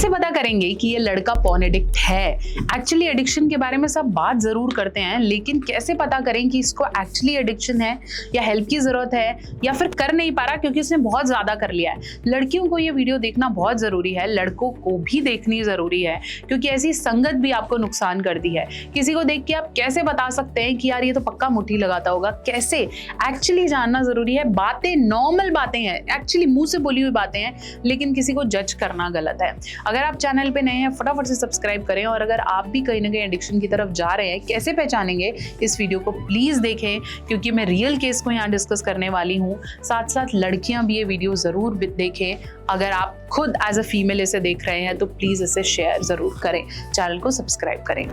कैसे पता करेंगे कि ये लड़का पॉर्न एडिक्ट है? एक्चुअली एडिक्शन के बारे में सब बात जरूर करते हैं, लेकिन कैसे पता करें कि इसको एक्चुअली एडिक्शन है या हेल्प की जरूरत है या फिर कर नहीं पा रहा क्योंकि उसने बहुत ज्यादा कर लिया है। लड़कियों को ये वीडियो देखना बहुत जरूरी है, लड़कों को भी देखनी जरूरी है, क्योंकि ऐसी संगत भी आपको नुकसान करती है। किसी को देख के आप कैसे बता सकते हैं कि यार ये तो पक्का मुट्ठी लगाता होगा? कैसे एक्चुअली जानना जरूरी है। बातें नॉर्मल बातें हैं, एक्चुअली मुंह से बोली हुई बातें हैं, लेकिन किसी को जज करना गलत है। अगर आप चैनल पे नए हैं फटाफट से सब्सक्राइब करें, और अगर आप भी कहीं ना कहीं एडिक्शन की तरफ जा रहे हैं, कैसे पहचानेंगे, इस वीडियो को प्लीज देखें, क्योंकि मैं रियल केस को यहाँ डिस्कस करने वाली हूँ। साथ साथ लड़कियां भी ये वीडियो जरूर देखें। अगर आप खुद एज अ फीमेल इसे देख रहे हैं तो प्लीज इसे शेयर जरूर करें, चैनल को सब्सक्राइब करें।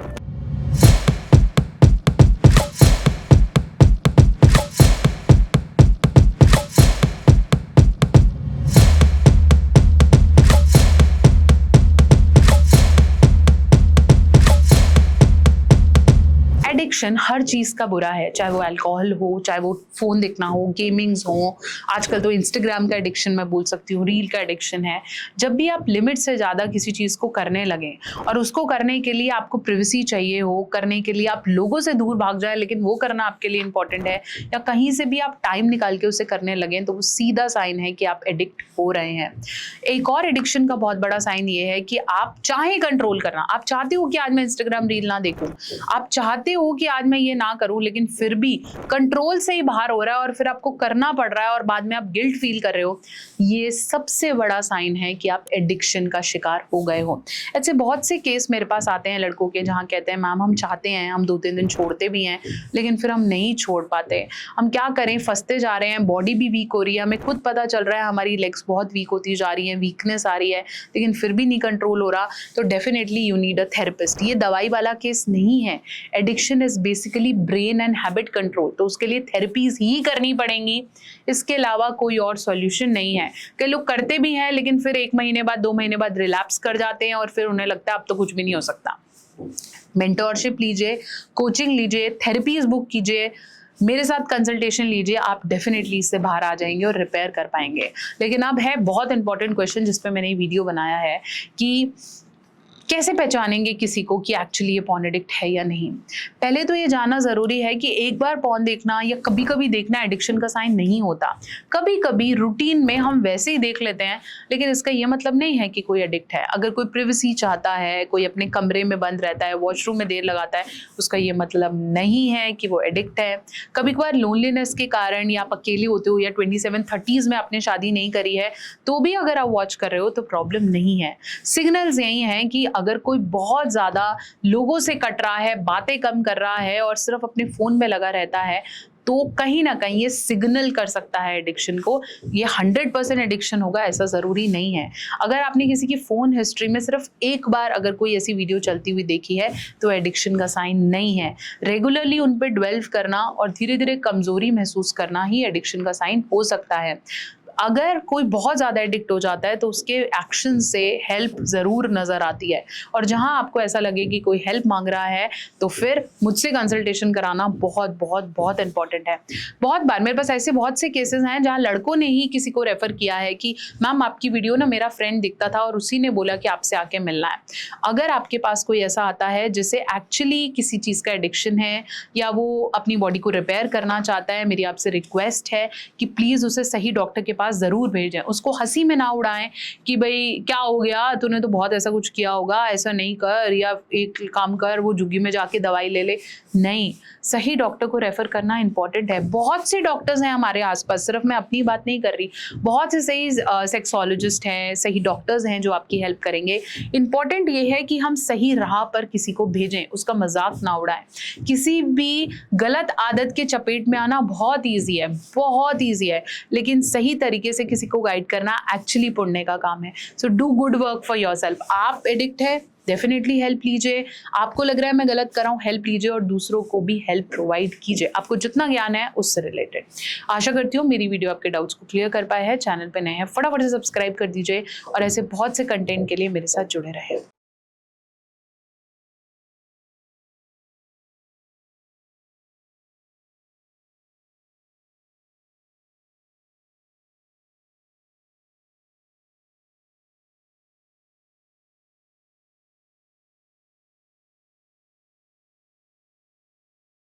एडिक्शन हर चीज का बुरा है, चाहे वो अल्कोहल हो, चाहे वो फोन देखना हो, गेमिंग्स हो, आजकल तो इंस्टाग्राम का एडिक्शन मैं बोल सकती हूँ, रील का एडिक्शन है। जब भी आप लिमिट से ज्यादा किसी चीज को करने लगे और उसको करने के लिए आपको प्रिवेसी चाहिए हो, करने के लिए आप लोगों से दूर भाग जाए, लेकिन वो करना आपके लिए इंपॉर्टेंट है, या कहीं से भी आप टाइम निकाल के उसे करने लगे, तो वो सीधा साइन है कि आप एडिक्ट हो रहे हैं। एक और एडिक्शन का बहुत बड़ा साइन ये है कि आप चाहे कंट्रोल करना, आप चाहते हो कि आज मैं इंस्टाग्राम रील ना देखूं, आप चाहते हो कि आज मैं ये ना करूं, लेकिन फिर भी कंट्रोल से ही बाहर हो रहा है और फिर आपको करना पड़ रहा है और बाद में आप गिल्ट फील कर रहे हो। ये सबसे बड़ा साइन है कि आप एडिक्शन का शिकार हो गए हो। ऐसे बहुत से केस मेरे पास आते हैं लड़कों के, जहां कहते हैं मैम हम चाहते हैं, हम 2-3 दिन छोड़ते भी हैं, लेकिन फिर हम नहीं छोड़ पाते। हम क्या करें, फंसते जा रहे हैं, बॉडी भी वीक हो रही है, हमें खुद पता चल रहा है हमारी लेग्स बहुत वीक होती जा रही है, वीकनेस आ रही है, लेकिन फिर भी नहीं कंट्रोल हो रहा। तो definitely you need a therapist. ये दवाई वाला केस नहीं है। Addiction is basically brain and habit control, तो उसके लिए थेरेपीज ही करनी पड़ेंगी, इसके अलावा कोई और सॉल्यूशन नहीं है। कई लोग करते भी हैं, लेकिन फिर 1 महीने बाद 2 महीने बाद रिलैप्स कर जाते हैं और फिर उन्हें लगता है अब तो कुछ भी नहीं हो सकता। मेंटरशिप लीजिए, कोचिंग लीजिए, थेरेपीज बुक कीजिए, मेरे साथ कंसल्टेशन लीजिए, आप डेफिनेटली इससे बाहर आ जाएंगे और रिपेयर कर पाएंगे। लेकिन अब है बहुत इंपॉर्टेंट क्वेश्चन जिस पे मैंने वीडियो बनाया है कि कैसे पहचानेंगे किसी को कि एक्चुअली ये पॉर्न एडिक्ट है या नहीं। पहले तो ये जानना जरूरी है कि एक बार पॉर्न देखना या कभी कभी देखना एडिक्शन का साइन नहीं होता। कभी कभी रूटीन में हम वैसे ही देख लेते हैं, लेकिन इसका ये मतलब नहीं है कि कोई एडिक्ट है। अगर कोई प्रिवेसी चाहता है, कोई अपने कमरे में बंद रहता है, वॉशरूम में देर लगाता है, उसका ये मतलब नहीं है कि वो एडिक्ट है। कभी कभार लोनलीनेस के कारण, या आप अकेले होते हो, या 27-30s में आपने शादी नहीं करी है, तो भी अगर आप वॉच कर रहे हो तो प्रॉब्लम नहीं है। सिग्नल्स यही हैं कि अगर कोई बहुत ज्यादा लोगों से कट रहा है, बातें कम कर रहा है और सिर्फ अपने फोन में लगा रहता है, तो कहीं ना कहीं ये सिग्नल कर सकता है एडिक्शन को। ये 100% एडिक्शन होगा ऐसा जरूरी नहीं है। अगर आपने किसी की फोन हिस्ट्री में सिर्फ एक बार अगर कोई ऐसी वीडियो चलती हुई देखी है तो एडिक्शन का साइन नहीं है। रेगुलरली उन पे ड्वेल्व करना और धीरे धीरे कमजोरी महसूस करना ही एडिक्शन का साइन हो सकता है। अगर कोई बहुत ज़्यादा एडिक्ट हो जाता है तो उसके एक्शन से हेल्प ज़रूर नज़र आती है, और जहां आपको ऐसा लगे कि कोई हेल्प मांग रहा है तो फिर मुझसे कंसल्टेशन कराना बहुत बहुत बहुत इंपॉर्टेंट है। बहुत बार मेरे पास ऐसे बहुत से केसेस हैं जहां लड़कों ने ही किसी को रेफ़र किया है कि मैम आपकी वीडियो ना मेरा फ्रेंड दिखता था और उसी ने बोला कि आपसे आके मिलना है। अगर आपके पास कोई ऐसा आता है जिसे एक्चुअली किसी चीज़ का एडिक्शन है, या वो अपनी बॉडी को रिपेयर करना चाहता है, मेरी आपसे रिक्वेस्ट है कि प्लीज़ उसे सही डॉक्टर के पास जरूर भेजें। उसको हंसी में ना उड़ाएं कि भाई क्या हो गया, तूने तो बहुत ऐसा कुछ किया होगा, ऐसा नहीं कर, या एक काम कर वो झुग्गी में जाके दवाई ले ले। नहीं, सही डॉक्टर को रेफर करना इंपॉर्टेंट है। बहुत से डॉक्टर्स हैं हमारे आसपास, सिर्फ मैं अपनी बात नहीं कर रही, बहुत से सही सेक्सोलॉजिस्ट हैं, सही डॉक्टर्स हैं जो आपकी हेल्प करेंगे। इंपॉर्टेंट ये है कि हम सही राह पर किसी को भेजें, उसका मजाक ना उड़ाएं। किसी भी गलत आदत के चपेट में आना बहुत ईजी है, बहुत ईजी है, लेकिन सही तरीके से किसी को गाइड करना एक्चुअली पुण्य का काम है। So do good work for yourself. आप एडिक्ट है, डेफिनेटली हेल्प लीजिए। आपको लग रहा है मैं गलत कर रहा हूँ, हेल्प लीजिए और दूसरों को भी हेल्प प्रोवाइड कीजिए। आपको जितना ज्ञान है उससे रिलेटेड। आशा करती हूँ मेरी वीडियो आपके डाउट्स को क्लियर कर पाए है। चैनल पे नए हैं फटाफट से सब्सक्राइब कर दीजिए और ऐसे बहुत से कंटेंट के लिए मेरे साथ जुड़े रहे।